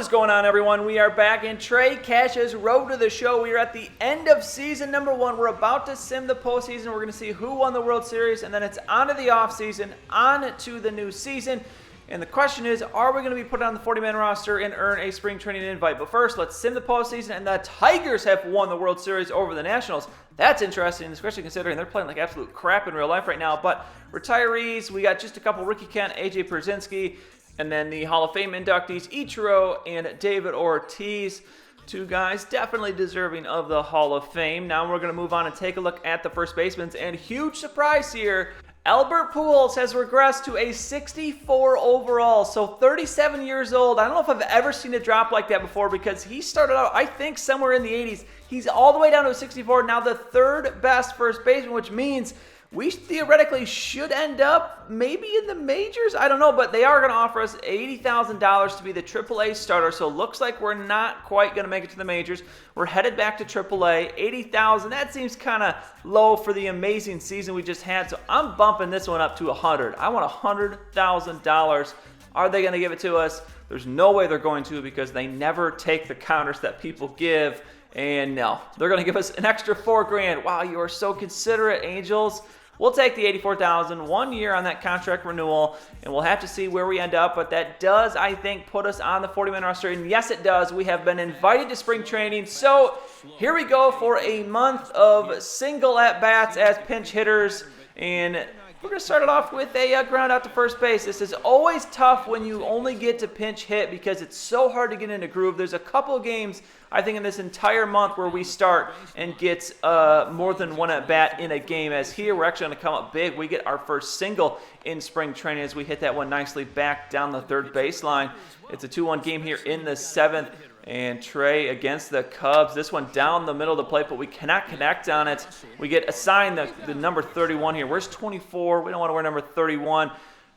is going on, everyone? We are back in Trey Cash's Road to the Show. We are at the end of season number 1. We're about to sim the postseason. We're going to see who won the World Series, and then it's on to the offseason, on to the new season. And the question is, are we going to be put on the 40-man roster and earn a spring training invite? But first, let's sim the postseason, and the Tigers have won the World Series over the Nationals. That's interesting, especially considering they're playing like absolute crap in real life right now. But retirees, we got just a couple. Ricky Kent, AJ Pierzynski, and then the Hall of Fame inductees, Ichiro and David Ortiz. Two guys definitely deserving of the Hall of Fame. Now we're going to move on and take a look at the first basemen. And huge surprise here, Albert Pujols has regressed to a 64 overall. So 37 years old. I don't know if I've ever seen a drop like that before because he started out, I think, somewhere in the 80s. He's all the way down to a 64. Now the third best first baseman, which means we theoretically should end up maybe in the majors. I don't know, but they are going to offer us $80,000 to be the AAA starter. So it looks like we're not quite going to make it to the majors. We're headed back to AAA. $80,000, that seems kind of low for the amazing season we just had. So I'm bumping this one up to $100,000. I want $100,000. Are they going to give it to us? There's no way they're going to because they never take the counters that people give. And no, they're going to give us an extra $4,000. Wow, you are so considerate, Angels. We'll take the $84,000, 1 year on that contract renewal, and we'll have to see where we end up. But that does, I think, put us on the 40-man roster. And yes, it does. We have been invited to spring training. So here we go for a month of single at-bats as pinch hitters. And we're going to start it off with a ground out to first base. This is always tough when you only get to pinch hit because it's so hard to get into groove. There's a couple games, I think, in this entire month where we start and get more than one at-bat in a game. As here, we're actually going to come up big. We get our first single in spring training as we hit that one nicely back down the third baseline. It's a 2-1 game here in the 7th. And Trey against the Cubs. This one down the middle of the plate, but we cannot connect on it. We get assigned the number 31 here. Where's 24? We don't want to wear number 31.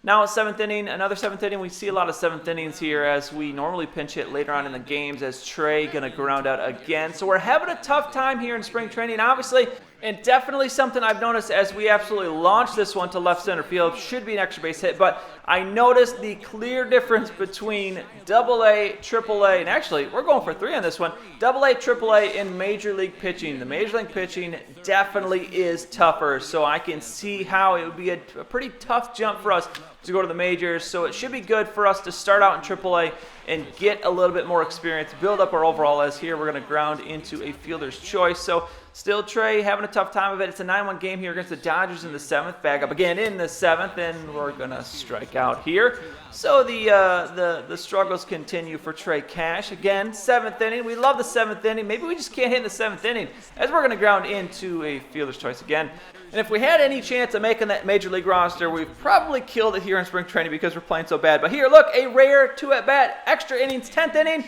Now it's 7th inning, another 7th inning. We see a lot of 7th innings here as we normally pinch hit later on in the games as Trey going to ground out again. So we're having a tough time here in spring training, obviously. And definitely something I've noticed as we absolutely launch this one to left center field. Should be an extra base hit, but I noticed the clear difference between AA, AAA, and actually we're going for 3 on this one. AA, AAA, in Major League pitching. The Major League pitching definitely is tougher, so I can see how it would be a pretty tough jump for us to go to the majors. So it should be good for us to start out in AAA and get a little bit more experience, build up our overall. As here we're going to ground into a fielder's choice. So still Trey having a tough time of it. It's a 9-1 game here against the Dodgers in the 7th. Back up again in the 7th, and we're going to strike out here. So the struggles continue for Trey Cash. Again, 7th inning. We love the 7th inning. Maybe we just can't hit in the 7th inning as we're going to ground into a fielder's choice again. And if we had any chance of making that Major League roster, we've probably killed it here in spring training because we're playing so bad. But here, look, a rare 2 at-bat, extra innings, 10th inning.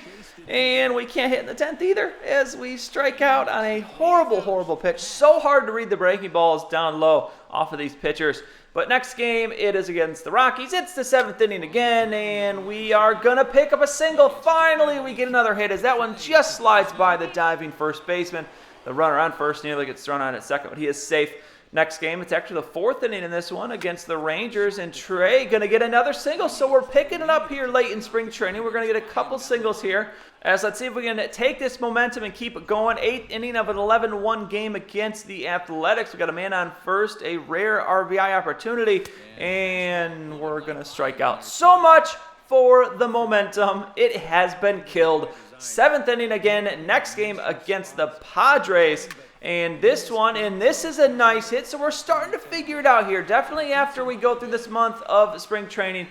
And we can't hit in the 10th either as we strike out on a horrible, horrible pitch. So hard to read the breaking balls down low off of these pitchers. But next game, it is against the Rockies. It's the 7th inning again, and we are going to pick up a single. Finally, we get another hit as that one just slides by the diving first baseman. The runner on first nearly gets thrown on at second, but he is safe. Next game, it's actually the 4th inning in this one against the Rangers, and Trey going to get another single. So we're picking it up here late in spring training. We're going to get a couple singles here. As let's see if we can take this momentum and keep it going. 8th inning of an 11-1 game against the Athletics. We got a man on first, a rare RBI opportunity, and we're going to strike out. So much for the momentum. It has been killed. 7th inning again. Next game against the Padres. And this one, and this is a nice hit, so we're starting to figure it out here. Definitely after we go through this month of spring training,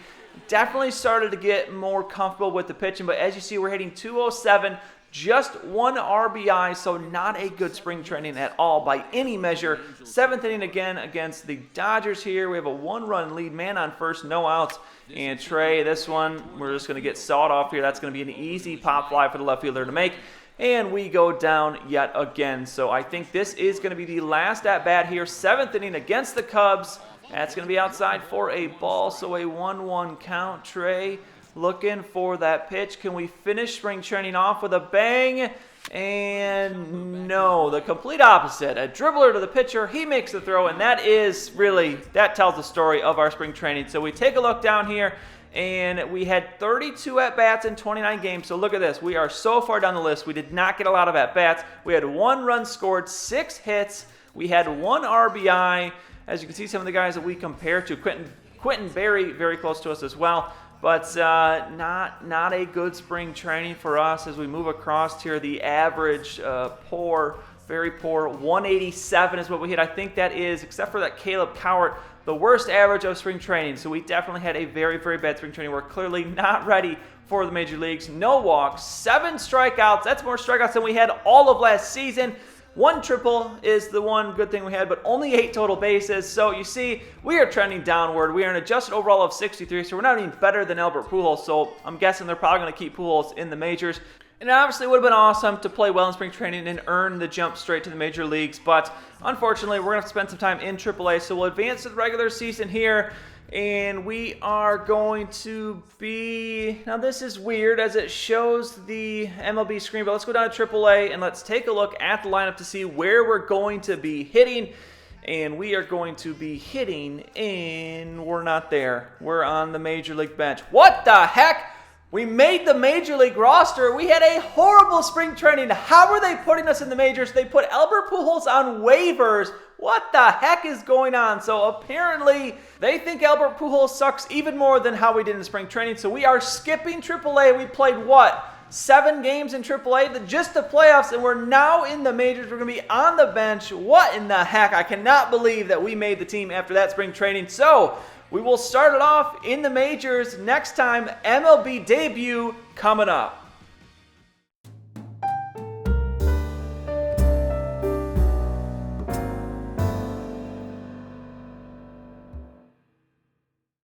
definitely started to get more comfortable with the pitching. But as you see, we're hitting 207, just 1 RBI, so not a good spring training at all by any measure. 7th inning again against the Dodgers here. We have a 1-run lead, man on first, no outs. And Trey, this one, we're just going to get sawed off here. That's going to be an easy pop fly for the left fielder to make. And we go down yet again. So I think this is going to be the last at-bat here. 7th inning against the Cubs. That's going to be outside for a ball. So a 1-1 count. Trey looking for that pitch. Can we finish spring training off with a bang? And no, the complete opposite. A dribbler to the pitcher, he makes the throw, and that tells the story of our spring training. So we take a look down here, and we had 32 at-bats in 29 games. So look at this. We are so far down the list. We did not get a lot of at-bats. We had 1 run scored, 6 hits. We had 1 RBI. As you can see, some of the guys that we compare to, Quentin Berry, very close to us as well. But not a good spring training for us as we move across here. The average, very poor. 187 is what we hit. I think that is, except for that Caleb Cowart, the worst average of spring training. So we definitely had a very, very bad spring training. We're clearly not ready for the major leagues. No walks, 7 strikeouts. That's more strikeouts than we had all of last season. 1 triple is the one good thing we had, but only 8 total bases. So you see, we are trending downward. We are an adjusted overall of 63, so we're not even better than Albert Pujols. So I'm guessing they're probably going to keep Pujols in the majors. And it obviously would have been awesome to play well in spring training and earn the jump straight to the major leagues. But unfortunately, we're going to have to spend some time in AAA. So we'll advance to the regular season here. And we are going to be, now this is weird as it shows the MLB screen, but let's go down to AAA and let's take a look at the lineup to see where we're going to be hitting. And we are going to be hitting in, we're not there. We're on the Major League bench. What the heck? We made the Major League roster. We had a horrible spring training. How are they putting us in the majors? They put Albert Pujols on waivers. What the heck is going on? So apparently they think Albert Pujols sucks even more than how we did in spring training. So we are skipping AAA. We played 7 games in AAA, just the playoffs, and we're now in the majors. We're going to be on the bench. What in the heck? I cannot believe that we made the team after that spring training. So we will start it off in the majors next time. MLB debut coming up.